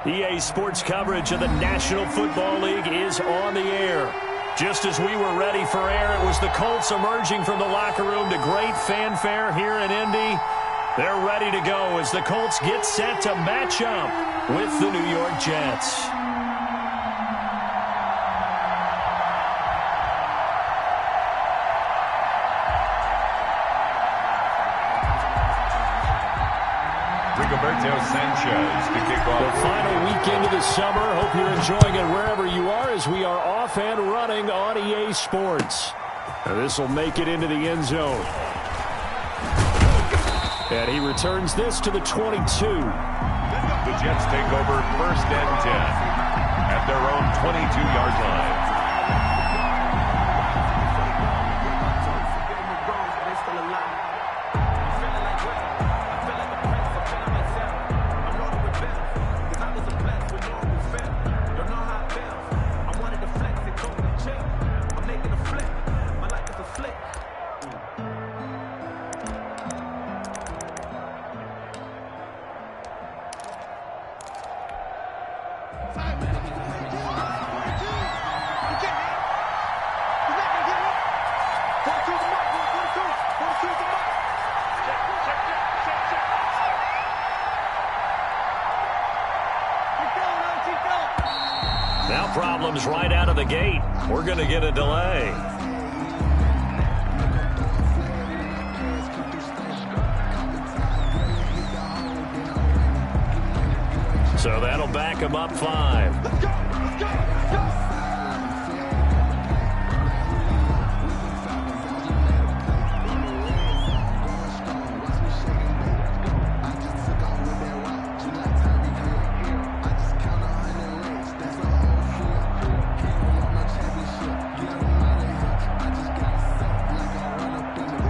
EA Sports coverage of the National Football League is on the air. Just as we were ready for air, it was the Colts emerging from the locker room to great fanfare here in Indy. They're ready to go as the Colts get set to match up with the New York Jets. Sanchez to kick off. The final weekend of the summer. Hope you're enjoying it wherever you are as we are off and running on EA Sports. This will make it into the end zone. And he returns this to the 22. The Jets take over 1st and 10 at their own 22-yard line. Now problems right out of the gate. We're going to get a delay. So that'll back him up 5. Let's go, let's go, let's go.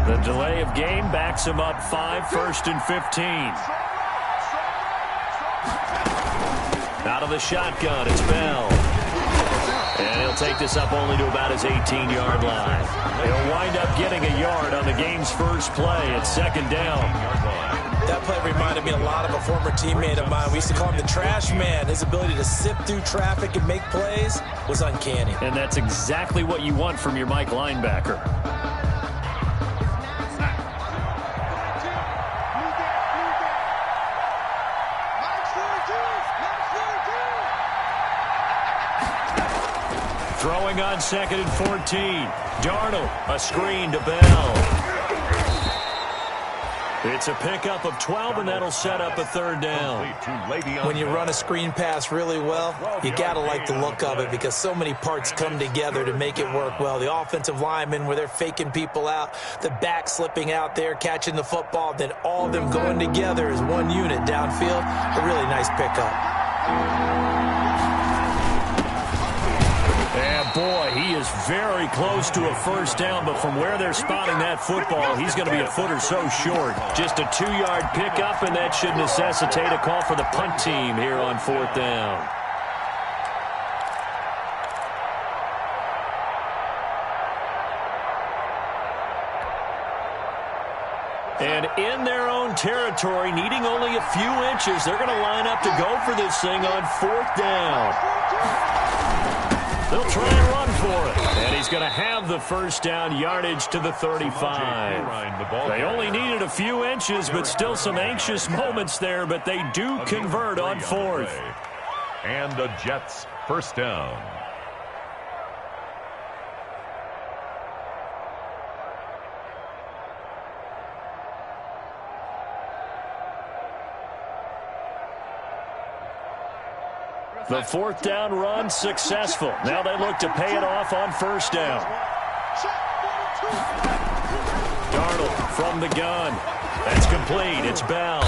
The delay of game backs him up 5, 1st and 15. Out of the shotgun, it's Bell. And he'll take this up only to about his 18-yard line. He'll wind up getting a yard on the game's first play at 2nd down. That play reminded me a lot of a former teammate of mine. We used to call him the trash man. His ability to sift through traffic and make plays was uncanny. And that's exactly what you want from your Mike linebacker. Throwing on 2nd and 14. Darnold, a screen to Bell. It's a pickup of 12, and that'll set up a 3rd down. When you run a screen pass really well, you got to like the look of it because so many parts come together to make it work well. The offensive linemen, where they're faking people out, the back slipping out there, catching the football, then all of them going together as one unit downfield. A really nice pickup. And boy, he is very close to a 1st down, but from where they're spotting that football, he's going to be a foot or so short. Just a 2-yard pickup, and that should necessitate a call for the punt team here on 4th down. And in their own territory, needing only a few inches, they're going to line up to go for this thing on 4th down. They'll try and run for it. And he's going to have the 1st down yardage to the 35. They only needed a few inches, but still some anxious moments there, but they do convert on 4th. And the Jets 1st down. The 4th down run successful. Now they look to pay it off on 1st down. Darnold from the gun. That's complete. It's Bell.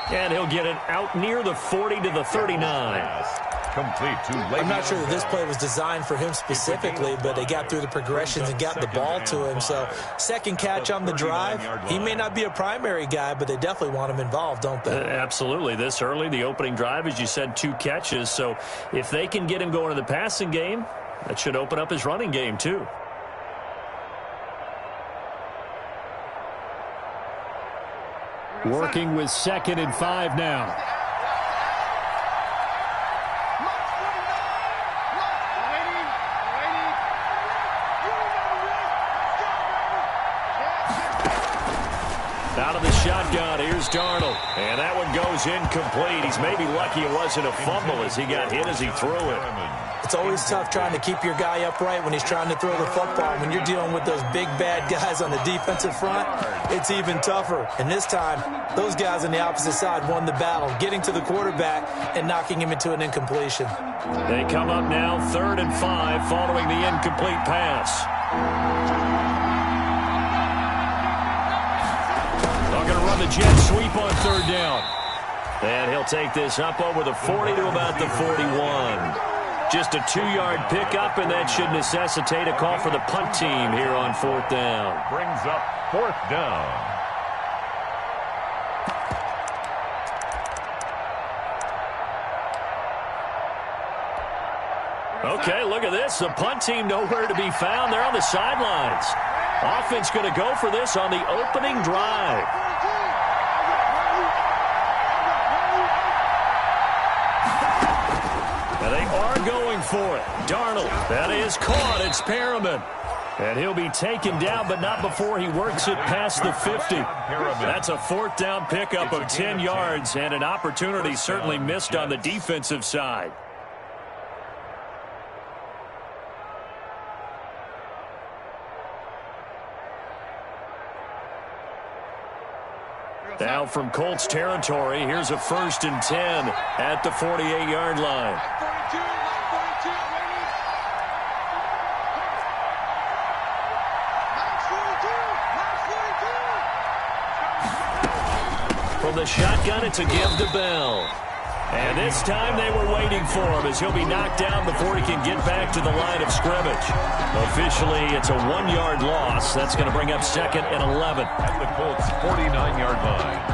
And he'll get it out near the 40 to the 39. Complete to late. I'm not sure that this play was designed for him specifically, but they got through the progressions and got the ball to him. So 2nd catch on the drive. He may not be a primary guy, but they definitely want him involved, don't they? Absolutely. This early, the opening drive, as you said, 2 catches. So if they can get him going to the passing game, that should open up his running game too. Working with 2nd and 5 now. Out of the shotgun, here's Darnold. And that one goes incomplete. He's maybe lucky it wasn't a fumble as he got hit as he threw it. It's always tough trying to keep your guy upright when he's trying to throw the football. When you're dealing with those big, bad guys on the defensive front, it's even tougher. And this time, those guys on the opposite side won the battle, getting to the quarterback and knocking him into an incompletion. They come up now 3rd and 5 following the incomplete pass. They're going to run the jet sweep on 3rd down. And he'll take this up over the 40 to about the 41. Just a 2-yard pickup, and that should necessitate a call for the punt team here on 4th down. Brings up 4th down. Okay, look at this. The punt team nowhere to be found. They're on the sidelines. Offense going to go for this on the opening drive. And they are going for it. Darnold, that is caught. It's Perriman. And he'll be taken down, but not before he works it past the 50. That's a 4th down pickup of 10 yards, and an opportunity certainly missed on the defensive side. Now from Colts territory, here's a 1st and 10 at the 48-yard line. From the shotgun, it's a give to Bell. And this time they were waiting for him as he'll be knocked down before he can get back to the line of scrimmage. Officially, it's a 1-yard loss. That's going to bring up 2nd and 11. At the Colts' 49-yard line.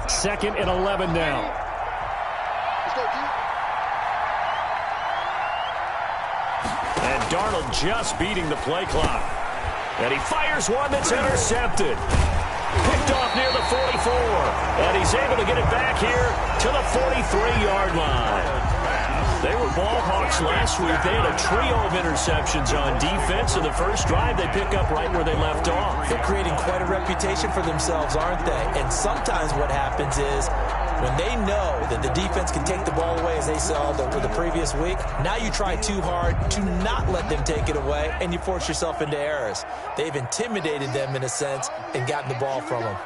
Second and 11 now. And Darnold just beating the play clock. And he fires one that's intercepted. Picked off near the 44. And he's able to get it back here to the 43-yard line. They were ball hawks last week. They had a trio of interceptions on defense. In the first drive, they pick up right where they left off. They're creating quite a reputation for themselves, aren't they? And sometimes what happens is when they know that the defense can take the ball away, as they saw the previous week, now you try too hard to not let them take it away, and you force yourself into errors. They've intimidated them in a sense and gotten the ball from them.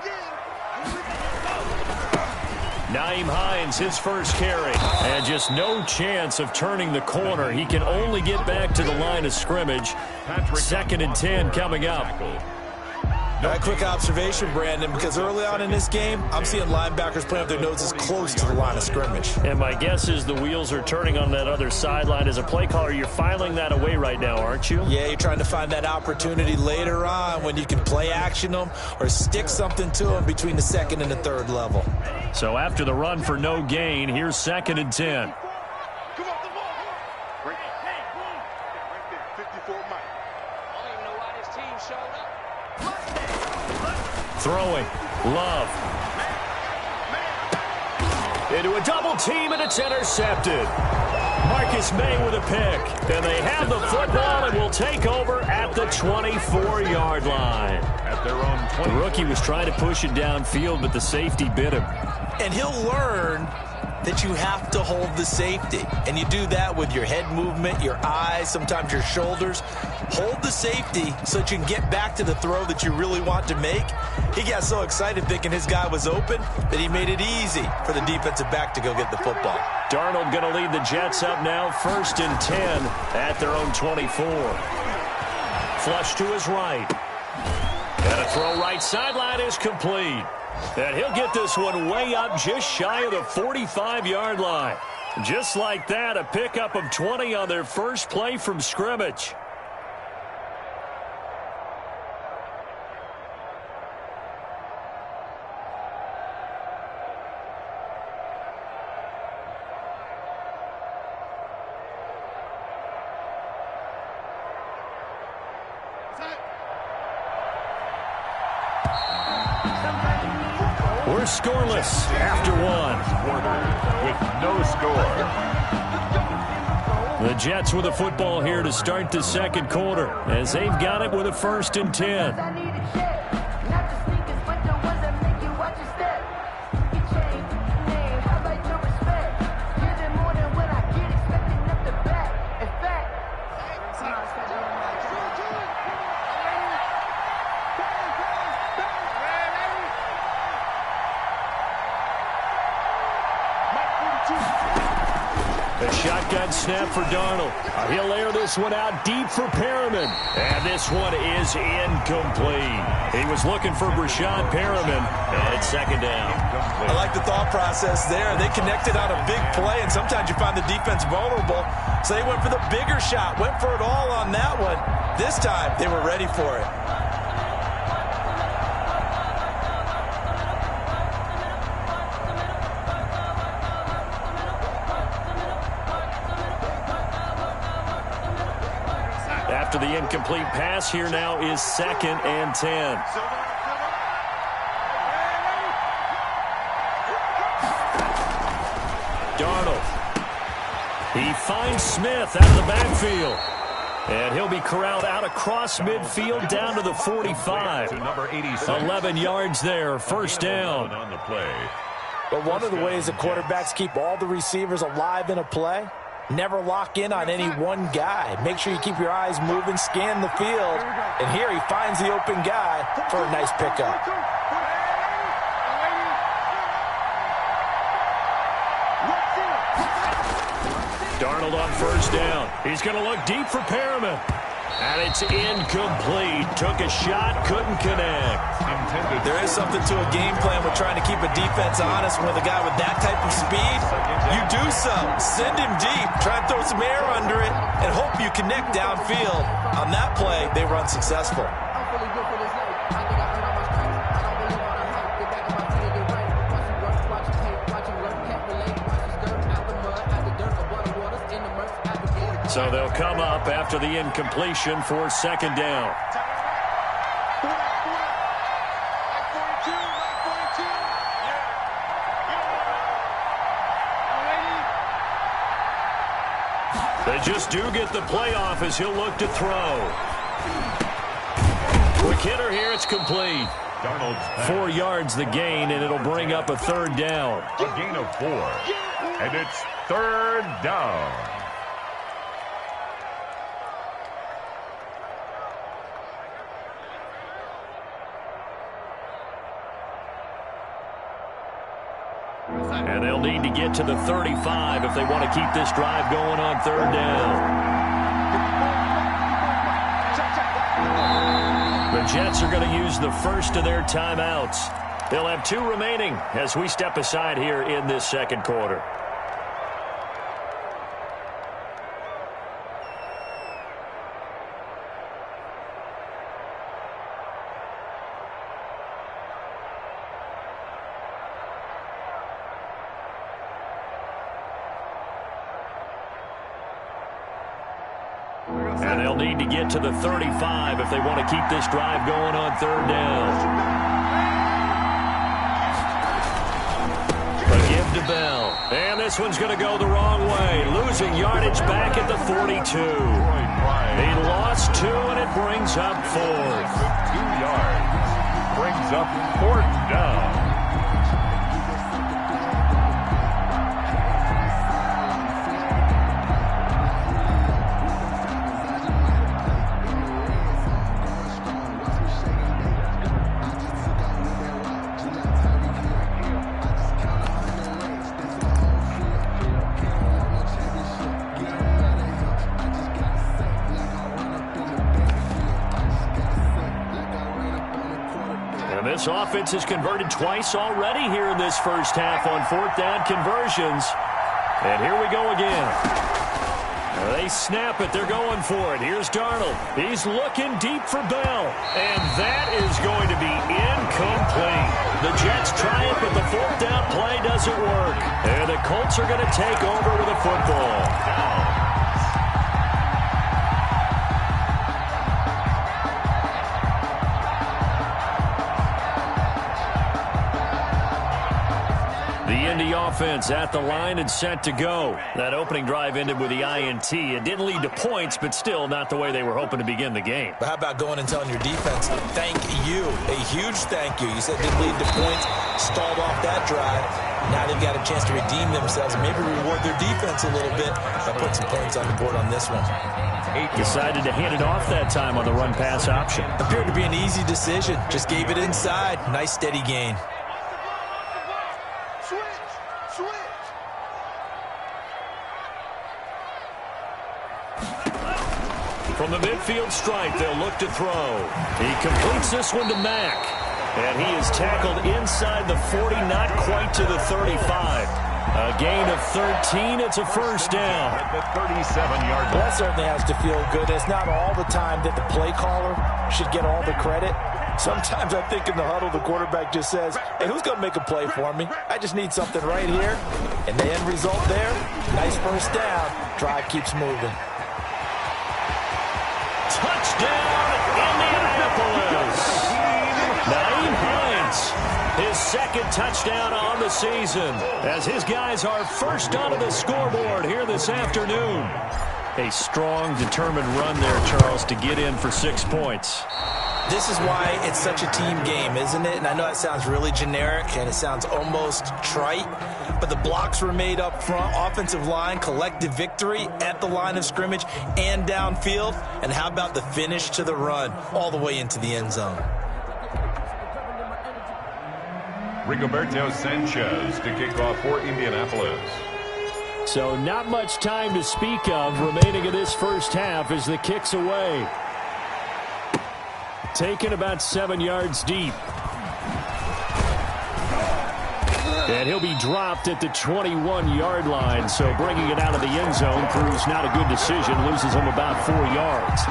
Nyheim Hines, his first carry. And just no chance of turning the corner. He can only get back to the line of scrimmage. 2nd and 10 coming up. A quick observation, Brandon, because early on in this game, I'm seeing linebackers playing with their noses close to the line of scrimmage. And my guess is the wheels are turning on that other sideline. As a play caller, you're filing that away right now, aren't you? Yeah, you're trying to find that opportunity later on when you can play action them or stick something to them between the 2nd and the 3rd level. So after the run for no gain, here's 2nd and 10. Throwing. Love. Into a double team, and it's intercepted. Marcus May with a pick. And they have the football and will take over at the 24-yard line. At their own 20. The rookie was trying to push it downfield, but the safety bit him. And he'll learn that you have to hold the safety. And you do that with your head movement, your eyes, sometimes your shoulders. Hold the safety so that you can get back to the throw that you really want to make. He got so excited thinking his guy was open that he made it easy for the defensive back to go get the football. Darnold going to lead the Jets up now, 1st and 10 at their own 24. Flush to his right. And a throw right sideline is complete. And he'll get this one way up just shy of the 45-yard line. Just like that, a pickup of 20 on their first play from scrimmage. scoreless after one. With no score. The Jets with the football here to start the second quarter as they've got it with a 1st and 10. A shotgun snap for Darnold. He'll air this one out deep for Perriman. And this one is incomplete. He was looking for Brashad Perriman, and it's 2nd down. I like the thought process there. They connected on a big play, and sometimes you find the defense vulnerable. So they went for the bigger shot, went for it all on that one. This time, they were ready for it. After the incomplete pass, here now is 2nd and 10. Darnold. He finds Smith out of the backfield. And he'll be corralled out across midfield down to the 45. Number 86. 11 yards there, 1st down. On the play. But one of the ways that quarterbacks keep all the receivers alive in a play, never lock in on any one guy. Make sure you keep your eyes moving, scan the field. And here he finds the open guy for a nice pickup. Darnold on 1st down. He's going to look deep for Perriman. And it's incomplete. Took a shot, couldn't connect. There is something to a game plan with trying to keep a defense honest with a guy with that type of speed. You do so. Send him deep. Try and throw some air under it and hope you connect downfield. On that play, they were unsuccessful. So they'll come up after the incompletion for 2nd down. They just do get the playoff as he'll look to throw. Quick hitter here, it's complete. 4 yards the gain, and it'll bring up a 3rd down. A gain of 4. And it's 3rd down. And they'll need to get to the 35 if they want to keep this drive going on 3rd down. The Jets are going to use the first of their timeouts. They'll have 2 remaining as we step aside here in this second quarter. And they'll need to get to the 35 if they want to keep this drive going on 3rd down. But give to Bell. And this one's going to go the wrong way. Losing yardage back at the 42. He lost 2, and it brings up 4th. 2 yards. Brings up 4th down. This offense has converted twice already here in this first half on 4th down conversions. And here we go again. They snap it. They're going for it. Here's Darnold. He's looking deep for Bell. And that is going to be incomplete. The Jets try it, but the 4th down play doesn't work. And the Colts are going to take over with a football. The Indy offense at the line and set to go. That opening drive ended with the INT. It didn't lead to points, but still not the way they were hoping to begin the game. But how about going and telling your defense, thank you, a huge thank you. You said it didn't lead to points, stalled off that drive. Now they've got a chance to redeem themselves and maybe reward their defense a little bit by putting some points on the board on this one. Decided to hand it off that time on the run-pass option. Appeared to be an easy decision. Just gave it inside. Nice steady gain. From the midfield stripe, they'll look to throw. He completes this one to Mack. And he is tackled inside the 40, not quite to the 35. A gain of 13. It's a first down. At the 37-yard line. That certainly has to feel good. It's not all the time that the play caller should get all the credit. Sometimes I think in the huddle, the quarterback just says, hey, who's going to make a play for me? I just need something right here. And the end result there, nice first down. Drive keeps moving. Touchdown, Indianapolis. Naeem Hines, his second touchdown on the season, as his guys are first onto the scoreboard here this afternoon. A strong, determined run there, Charles, to get in for 6 points. This is why it's such a team game, isn't it? And I know it sounds really generic and it sounds almost trite, but the blocks were made up front, offensive line, collective victory at the line of scrimmage and downfield. And how about the finish to the run all the way into the end zone? Rigoberto Sanchez to kick off for Indianapolis. So not much time to speak of remaining in this first half as the kick's away. Taken about 7 yards deep. And he'll be dropped at the 21-yard line. So bringing it out of the end zone proves not a good decision. Loses him about 4 yards.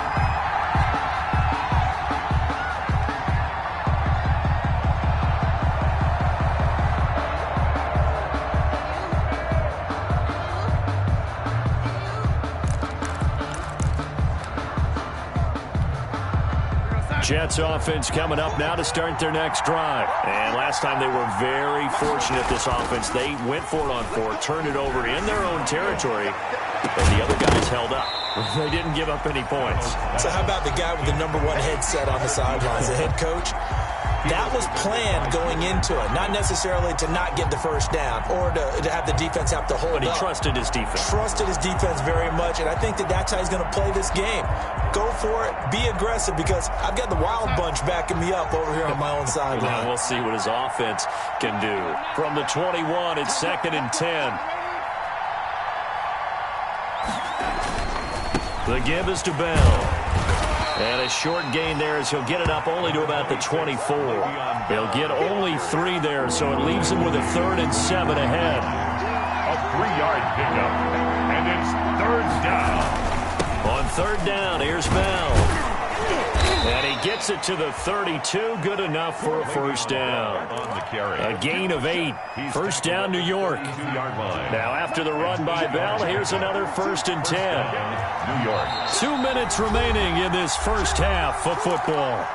Jets offense coming up now to start their next drive. And last time they were very fortunate, this offense. They went for it on 4, turned it over in their own territory, and the other guys held up. They didn't give up any points. So how about the guy with the #1 headset on the sidelines, the head coach? That was planned going into it, not necessarily to not get the first down or to have the defense have to hold up. But he trusted his defense. Trusted his defense very much, and I think that's how he's going to play this game. Go for it, be aggressive, because I've got the wild bunch backing me up over here on my own sideline. Now we'll see what his offense can do. From the 21, it's 2nd and 10. The give is to Bell. And a short gain there as he'll get it up only to about the 24. He'll get only 3 there, so it leaves him with a 3rd and 7 ahead. A 3-yard pickup, and it's 3rd down. On 3rd down, here's Bell. And he gets it to the 32. Good enough for a first down. A gain of 8. First down, New York. Now after the run by Bell, here's another 1st and 10. New York. 2 minutes remaining in this first half of football.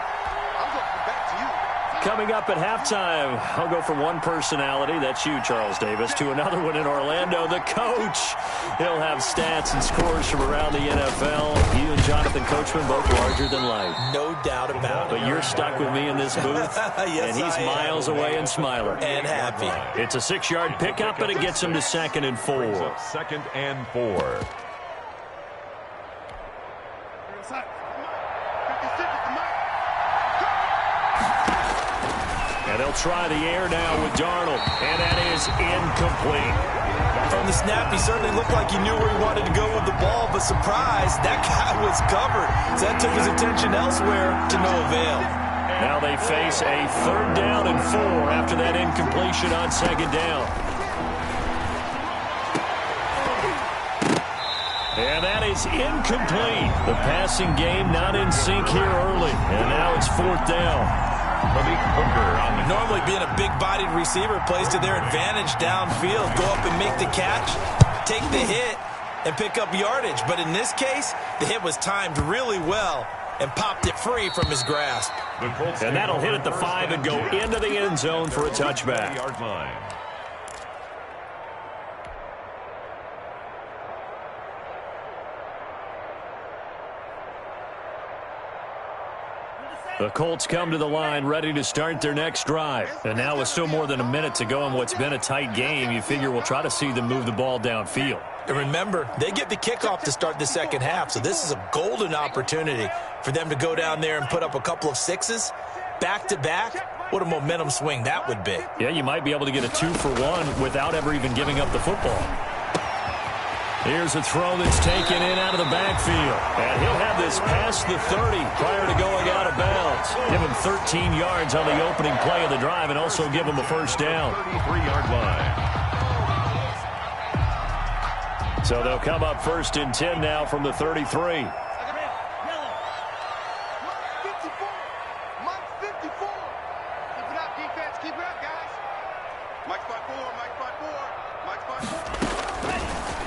Coming up at halftime, I'll go from one personality, that's you, Charles Davis, to another one in Orlando, the coach. He'll have stats and scores from around the NFL. You and Jonathan Coachman both larger than life. No doubt about it. But you're stuck with me in this booth, yes, and he's miles away and smiling. And happy. It's a 6-yard pickup, and it gets him to 2nd and 4. 2nd and 4. And they'll try the air now with Darnold, and that is incomplete. From the snap, he certainly looked like he knew where he wanted to go with the ball, but surprise, that guy was covered. So that took his attention elsewhere to no avail. Now they face a 3rd down and 4 after that incompletion on 2nd down. And that is incomplete. The passing game not in sync here early, and now it's 4th down. Normally being a big-bodied receiver plays to their advantage downfield. Go up and make the catch, take the hit, and pick up yardage. But in this case, the hit was timed really well and popped it free from his grasp. And that'll hit at the 5 and go into the end zone for a touchback. The Colts come to the line ready to start their next drive. And now with still more than a minute to go in what's been a tight game, you figure we'll try to see them move the ball downfield. And remember, they get the kickoff to start the second half, so this is a golden opportunity for them to go down there and put up a couple of sixes back-to-back. What a momentum swing that would be. Yeah, you might be able to get a 2-for-1 without ever even giving up the football. Here's a throw that's taken in out of the backfield. And he'll have this past the 30 prior to going out of bounds. Give him 13 yards on the opening play of the drive and also give him a first down. 33-yard line. So they'll come up 1st and 10 now from the 33.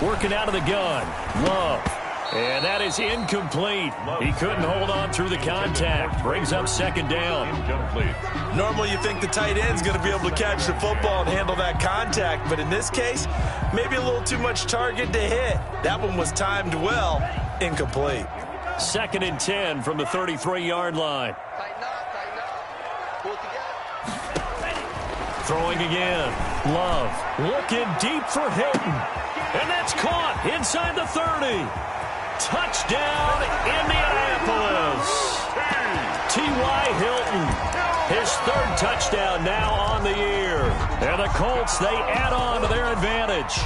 Working out of the gun. Love. And that is incomplete. He couldn't hold on through the contact. Brings up 2nd down. Incomplete. Normally you think the tight end's going to be able to catch the football and handle that contact, but in this case, maybe a little too much target to hit. That one was timed well. Incomplete. 2nd and 10 from the 33-yard line. Tighten up. Pull it together. Throwing again. Love. Looking deep for Hilton. And that's caught inside the 30. Touchdown, Indianapolis. T.Y. Hilton, his 3rd touchdown now on the year. And the Colts, they add on to their advantage.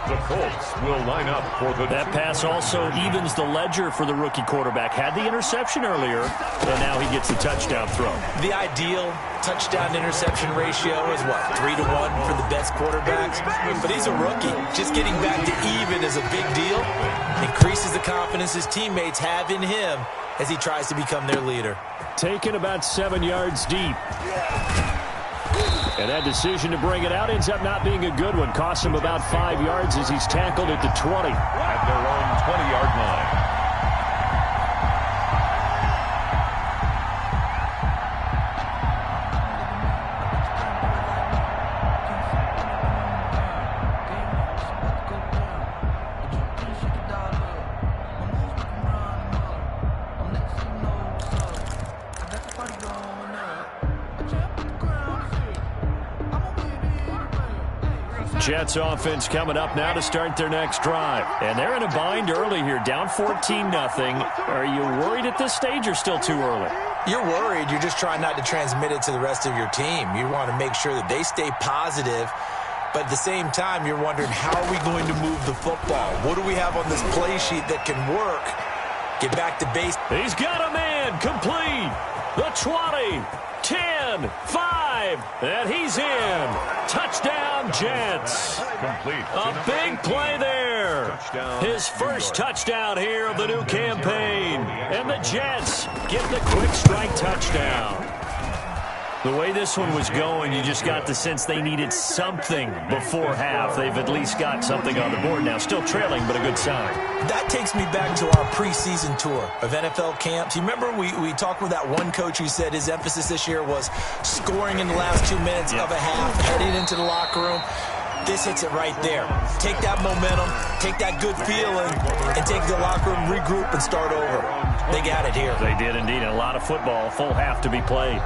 The Colts will line up for the... That pass also evens the ledger for the rookie quarterback. Had the interception earlier, and now he gets the touchdown throw. The ideal touchdown-interception ratio is what, 3-1 for the best quarterbacks? But he's a rookie. Just getting back to even is a big deal. Increases the confidence his teammates have in him as he tries to become their leader. Taken about 7 yards deep. And that decision to bring it out ends up not being a good one. Costs him about 5 yards as he's tackled at the 20. At their own 20-yard line. Jets offense coming up now to start their next drive. And they're in a bind early here, down 14-0. Are you worried at this stage or still too early? You're worried. You're just trying not to transmit it to the rest of your team. You want to make sure that they stay positive. But at the same time, you're wondering, how are we going to move the football? What do we have on this play sheet that can work? Get back to base. He's got a man complete. The 20, 10, 5, and he's in. Touchdown, Jets. Complete. A big play there. Touchdown. His first touchdown here of the new campaign. And the Jets get the quick strike touchdown. The way this one was going, you just got the sense they needed something before half. They've at least got something on the board now. Still trailing, but a good sign. That takes me back to our preseason tour of NFL camps. You remember we talked with that one coach who said his emphasis this year was scoring in the last 2 minutes of a half, heading into the locker room. This hits it right there. Take that momentum, take that good feeling, and take the locker room, regroup, and start over. They got it here. They did indeed. A lot of football, full half to be played.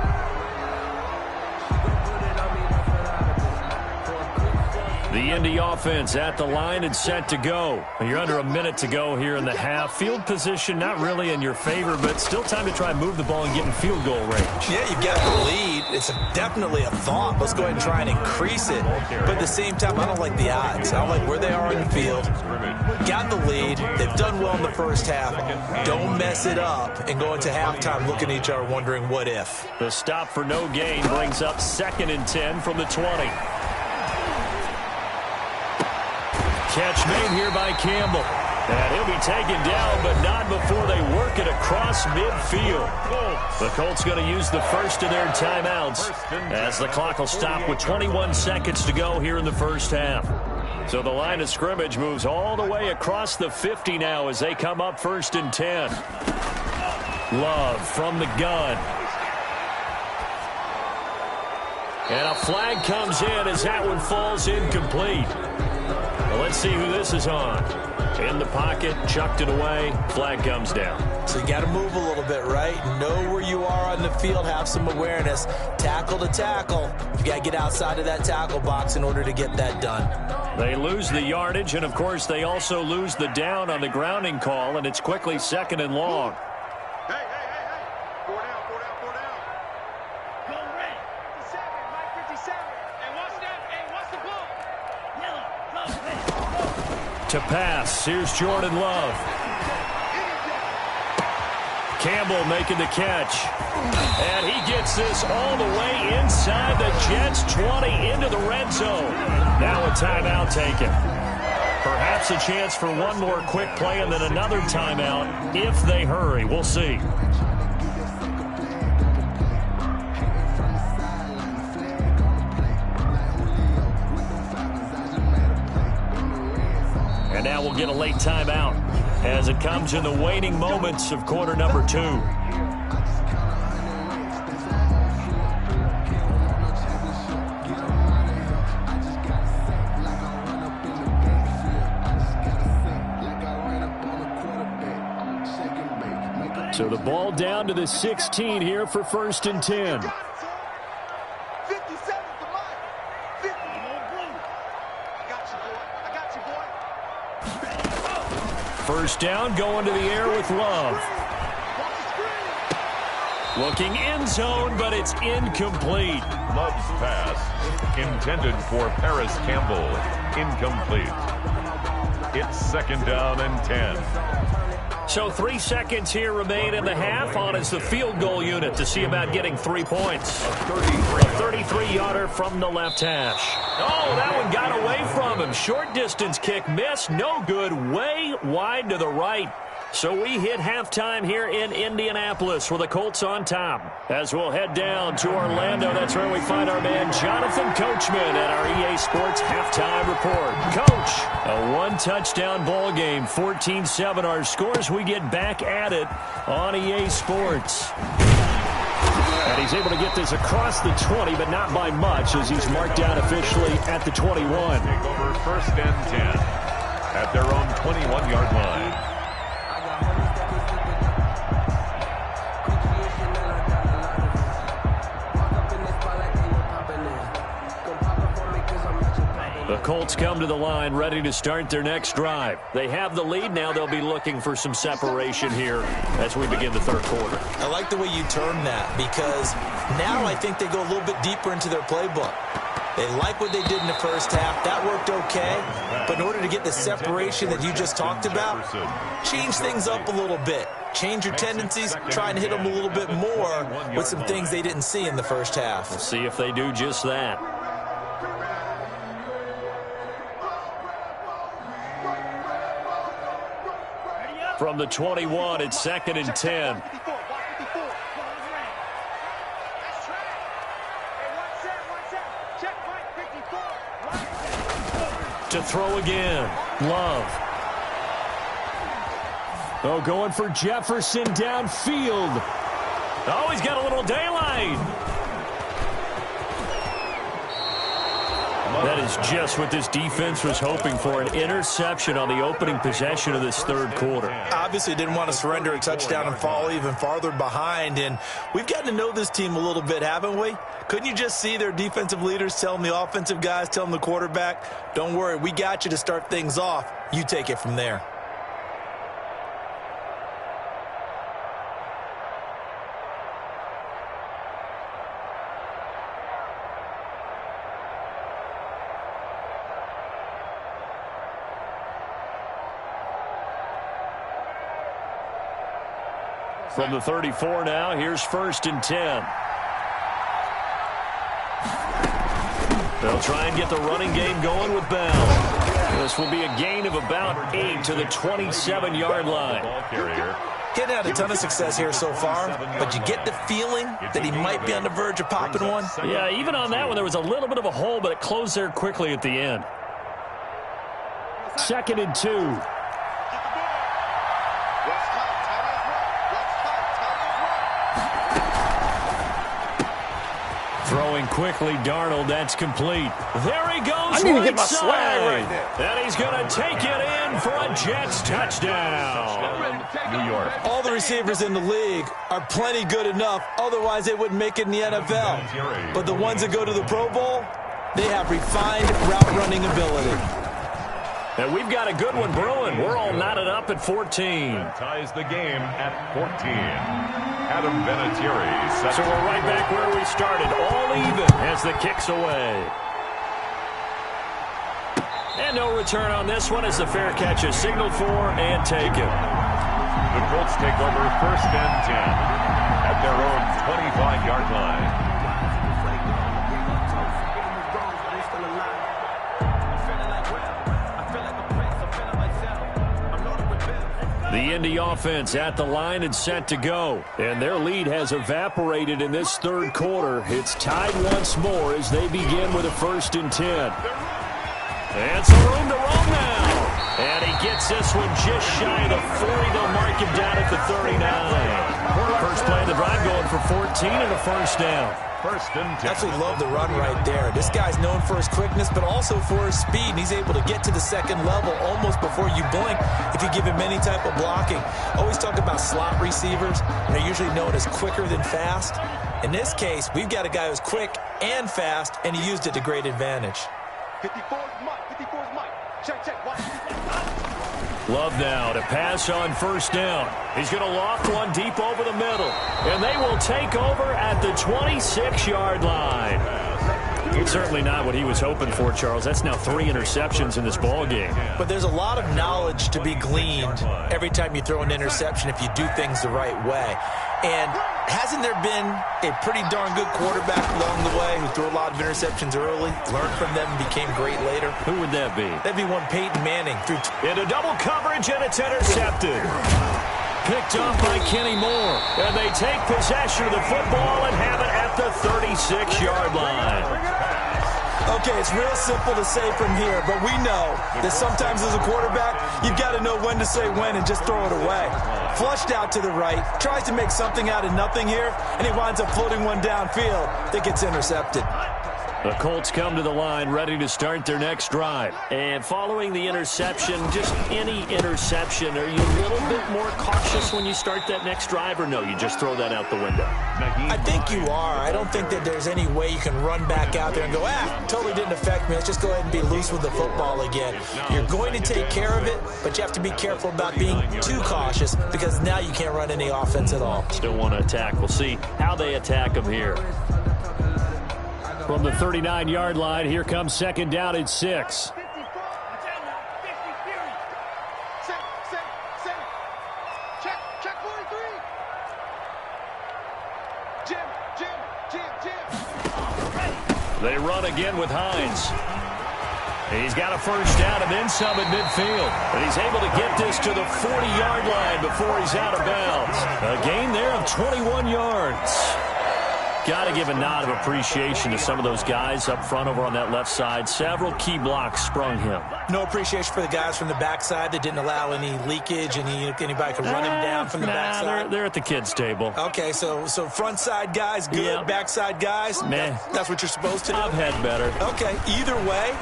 The Indy offense at the line and set to go. You're under a minute to go here in the half. Field position not really in your favor, but still time to try and move the ball and get in field goal range. Yeah, you've got the lead. It's definitely a thought. Let's go ahead and try and increase it. But at the same time, I don't like the odds. I don't like where they are in the field. Got the lead. They've done well in the first half. Don't mess it up and go into halftime looking at each other wondering what if. The stop for no gain brings up 2nd and 10 from the 20. Catch made here by Campbell. And he'll be taken down, but not before they work it across midfield. The Colts going to use the first of their timeouts as the clock will stop with 21 seconds to go here in the first half. So the line of scrimmage moves all the way across the 50 now as they come up 1st and 10. Love from the gun. And a flag comes in as that one falls incomplete. Well, let's see who this is on. In the pocket, chucked it away, flag comes down. So you got to move a little bit, right? Know where you are on the field, have some awareness. Tackle to tackle. You got to get outside of that tackle box in order to get that done. They lose the yardage, and, of course, they also lose the down on the grounding call, and it's quickly 2nd and long. Hey. 4 down. Go red. 57, Mike 57. And what's that? Hey, what's the ball? Yellow. Go red. To pass, here's Jordan Love. Campbell making the catch. And he gets this all the way inside the Jets' 20 into the red zone. Now a timeout taken. Perhaps a chance for one more quick play and then another timeout if they hurry. We'll see. And now we'll get a late timeout as it comes in the waning moments of quarter number 2. So the ball down to the 16 here for 1st and 10. 57 to Mike. 50. I got you, boy. First down, going to the air with Love. Looking end zone, but it's incomplete. Love's pass intended for Paris Campbell. Incomplete. It's 2nd down and 10. So 3 seconds here remain in the half on as the field goal unit to see about getting 3 points. A 33-yarder from the left hash. Oh, that one got away from him. Short distance kick missed. No good. Way wide to the right. So we hit halftime here in Indianapolis with the Colts on top. As we'll head down to Orlando, that's where we find our man Jonathan Coachman at our EA Sports Halftime Report. Coach, a one-touchdown ball game, 14-7 our scores. We get back at it on EA Sports. And he's able to get this across the 20, but not by much as he's marked down officially at the 21. Take over 1st and 10 at their own 21-yard line. The Colts come to the line ready to start their next drive. They have the lead. Now they'll be looking for some separation here as we begin the 3rd quarter. I like the way you term that because now I think they go a little bit deeper into their playbook. They like what they did in the first half. That worked okay. But in order to get the separation that you just talked about, change things up a little bit. Change your tendencies, try and hit them a little bit more with some things they didn't see in the first half. We'll see if they do just that. From the 21, it's 2nd and 10. To throw again. Love. Oh, going for Jefferson downfield. Oh, he's got a little daylight. That is just what this defense was hoping for, an interception on the opening possession of this 3rd quarter. Obviously didn't want to surrender a touchdown and fall even farther behind, and we've gotten to know this team a little bit, haven't we? Couldn't you just see their defensive leaders telling the offensive guys, telling the quarterback, don't worry, we got you to start things off. You take it from there. From the 34 now, here's 1st and 10. They'll try and get the running game going with Bell. This will be a gain of about 8 to the 27-yard line. Getting had a ton of success here so far, but you get the feeling that he might be on the verge of popping one. Yeah, even on that one, there was a little bit of a hole, but it closed there quickly at the end. 2nd and 2. Throwing quickly, Darnold, that's complete. There he goes, I need to right get my side. swag right there. And he's going to take it in for a Jets touchdown. New York. All the receivers in the league are plenty good enough, otherwise they wouldn't make it in the NFL. But the ones that go to the Pro Bowl, they have refined route running ability. And we've got a good one brewing. We're all knotted up at 14. Ties the game at 14. Adam Vinatieri. So we're right back where we started, all even as the kick's away. And no return on this one as the fair catch is signaled for and taken. The Colts take over 1st and 10 at their own 25-yard line. The Indy offense at the line and set to go. And their lead has evaporated in this third quarter. It's tied once more as they begin with a 1st and 10. And some room to roam now. And he gets this one just shy of the 40. They'll mark him down at the 39. First play of the drive going for 14 and a 1st down. 1st and 10. Absolutely love the run right there. This guy's known for his quickness, but also for his speed. And he's able to get to the second level almost before you blink if you give him any type of blocking. Always talk about slot receivers, and they're usually known as quicker than fast. In this case, we've got a guy who's quick and fast, and he used it to great advantage. 54 is Mike. 54 is Mike. Check. Watch. Love now to pass on 1st down. He's going to loft one deep over the middle. And they will take over at the 26-yard line. It's certainly not what he was hoping for, Charles. That's now 3 interceptions in this ball game. But there's a lot of knowledge to be gleaned every time you throw an interception if you do things the right way. And hasn't there been a pretty darn good quarterback along the way who threw a lot of interceptions early, learned from them, and became great later? Who would that be? That'd be one Peyton Manning. Into double coverage, and it's intercepted. Picked off by Kenny Moore. And they take possession of the football and have it at the 36-yard line. Okay, it's real simple to say from here, but we know that sometimes as a quarterback, you've got to know when to say when and just throw it away. Flushed out to the right, tries to make something out of nothing here, and he winds up floating one downfield that gets intercepted. The Colts come to the line ready to start their next drive. And following the interception, just any interception, are you a little bit more cautious when you start that next drive, or no, you just throw that out the window? I think you are. I don't think that there's any way you can run back out there and go, totally didn't affect me. Let's just go ahead and be loose with the football again. You're going to take care of it, but you have to be careful about being too cautious because now you can't run any offense at all. Still want to attack. We'll see how they attack them here. From the 39-yard line, here comes 2nd down at 6. Check 43. Jim. They run again with Hines. He's got a 1st down and then some at midfield. And he's able to get this to the 40-yard line before he's out of bounds. A gain there of 21 yards. Got to give a nod of appreciation to some of those guys up front over on that left side. Several key blocks sprung him. No appreciation for the guys from the backside that didn't allow any leakage, and anybody could run him down from the backside. They're at the kids' table. Okay, so front side guys, good. Yeah. Backside guys, Meh. That's what you're supposed to do. I've had better. Okay, either way,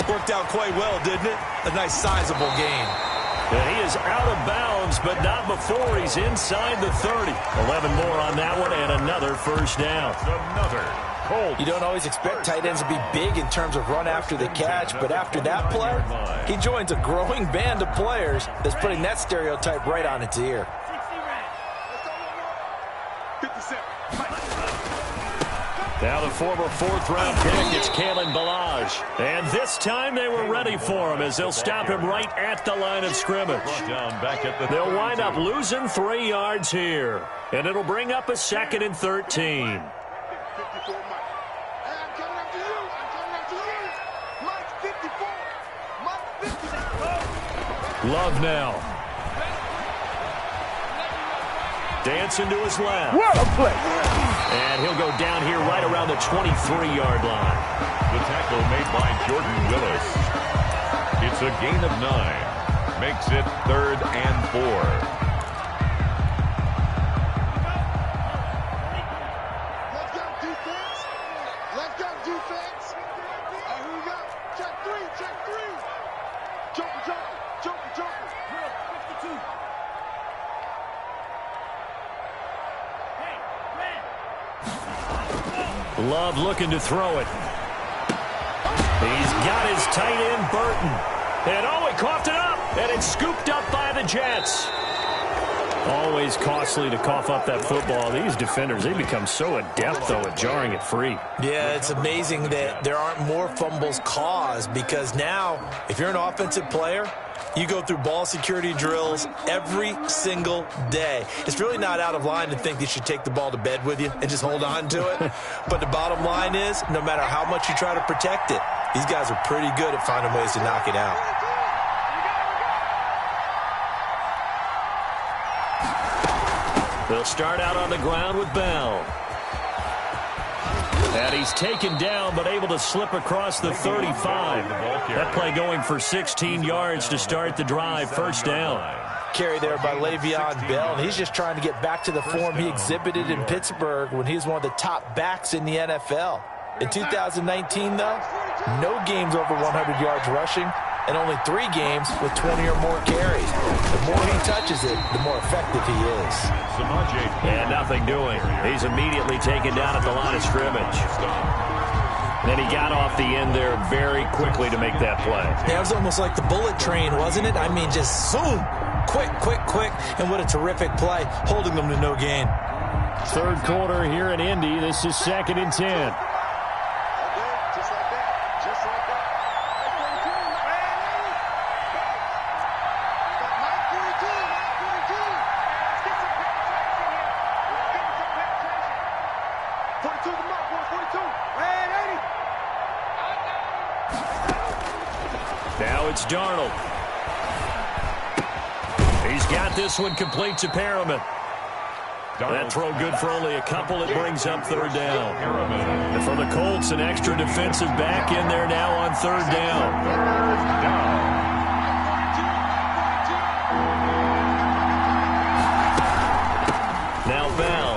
worked out quite well, didn't it? A nice sizable gain. And he is out of bounds, but not before he's inside the 30. 11 more on that one, and another 1st down. Another Colts. You don't always expect tight ends to be big in terms of run after the catch, but after that play, he joins a growing band of players that's putting that stereotype right on its ear. 57. Now the former 4th-round pick, it's Kalen Ballage. And this time they were ready for him as they'll stop him right at the line of scrimmage. They'll wind up losing 3 yards here. And it'll bring up a 2nd and 13. 54 Mike. Hey, I'm coming after you. Mike 54. Mike 54. Love now. Dancing to his left. What a play. And he'll go down here right around the 23-yard line. The tackle made by Jordan Willis. It's a gain of 9. Makes it 3rd and 4. Let's go, defense. Love looking to throw it. He's got his tight end, Burton. And he coughed it up. And it's scooped up by the Jets. Always costly to cough up that football. These defenders, they become so adept, though, at jarring it free. Yeah, it's amazing that there aren't more fumbles caused, because now, if you're an offensive player, you go through ball security drills every single day. It's really not out of line to think you should take the ball to bed with you and just hold on to it. But the bottom line is, no matter how much you try to protect it, these guys are pretty good at finding ways to knock it out. They'll start out on the ground with Bell. And he's taken down, but able to slip across the 35. That play going for 16 yards to start the drive. First down. Carry there by Le'Veon Bell, and he's just trying to get back to the form he exhibited in Pittsburgh when he was one of the top backs in the NFL. In 2019, though, no games over 100 yards rushing, and only 3 games with 20 or more carries. The more he touches it, the more effective he is. And nothing doing. He's immediately taken down at the line of scrimmage. Then he got off the end there very quickly to make that play. Yeah, it was almost like the bullet train, wasn't it? I mean, just zoom. Quick, quick, quick. And what a terrific play, holding them to no gain. Third quarter here in Indy. This is 2nd and 10. Now it's Darnold. He's got this one complete to Perriman. That throw good for only a couple. It brings up third down. And for the Colts, an extra defensive back in there now on third down. Now Bell.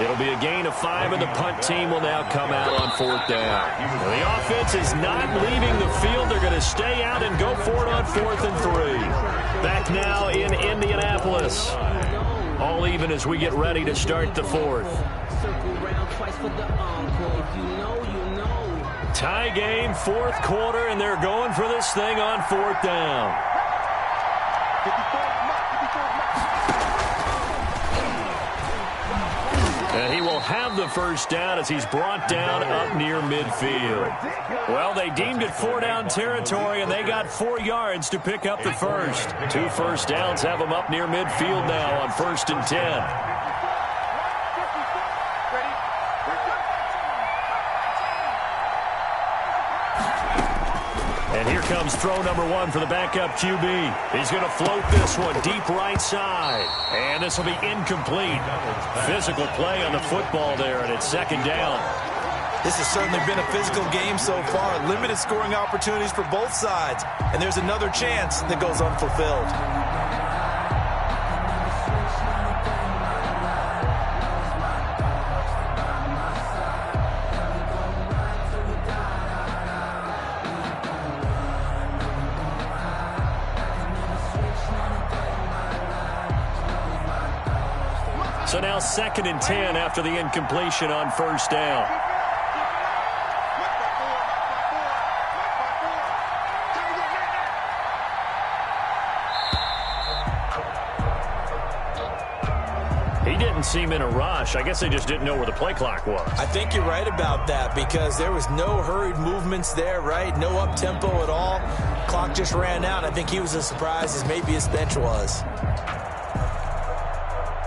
It'll be a gain of 5, and the punt team will now come out on 4th down. Now, the offense is not leaving the field. They're going to stay out and go for it on 4th and 3. Back now in Indianapolis. All even as we get ready to start the 4th. Tie game, 4th quarter, and they're going for this thing on 4th down. And he will have the first down as he's brought down up near midfield. Well, they deemed it 4-down territory, and they got 4 yards to pick up the first. 2 first downs have them up near midfield now on 1st and 10. And here comes throw number 1 for the backup QB. He's going to float this one deep right side. And this will be incomplete. Physical play on the football there, and it's 2nd down. This has certainly been a physical game so far. Limited scoring opportunities for both sides. And there's another chance that goes unfulfilled. So now 2nd and 10 after the incompletion on 1st down. He didn't seem in a rush. I guess they just didn't know where the play clock was. I think you're right about that, because there was no hurried movements there, right? No up-tempo at all. Clock just ran out. I think he was as surprised as maybe his bench was.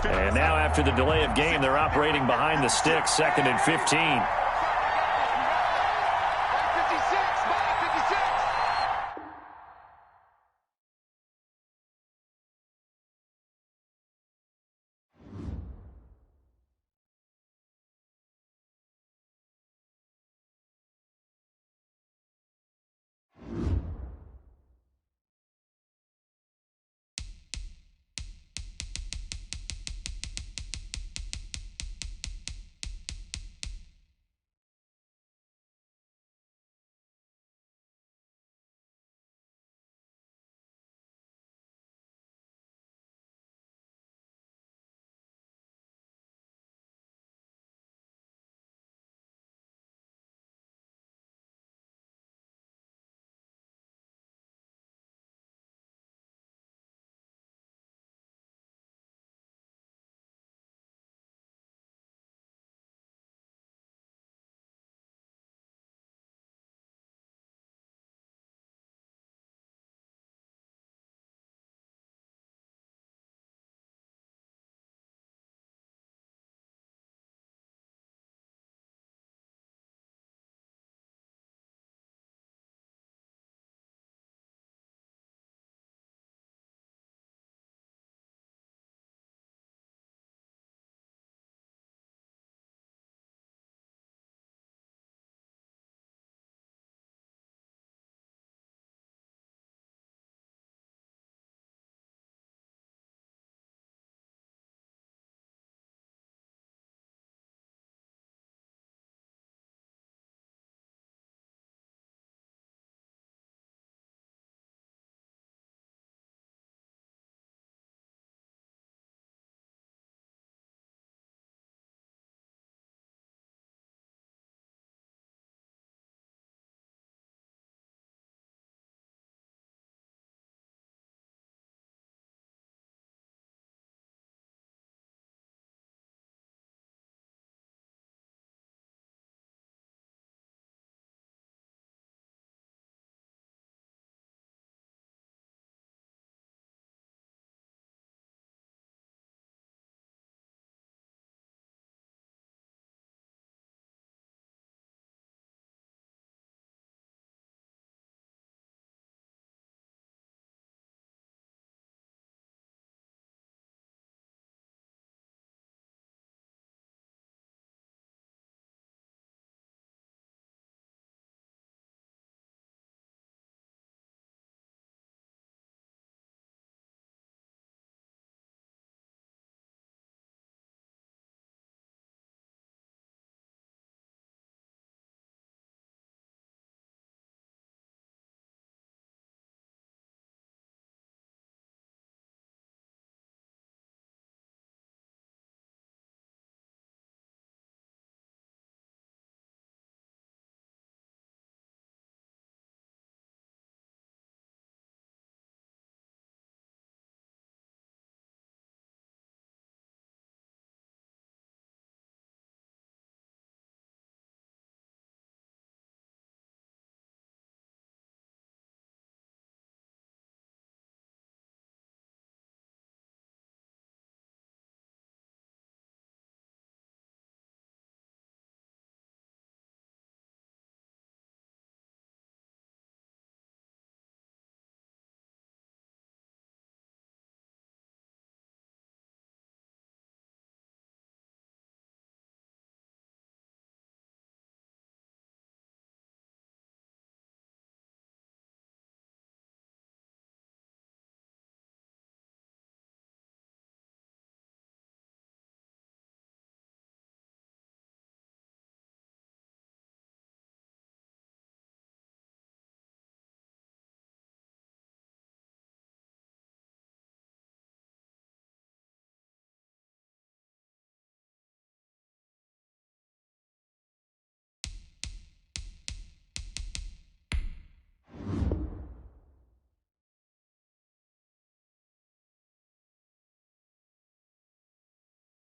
And now after the delay of game, they're operating behind the sticks, 2nd and 15.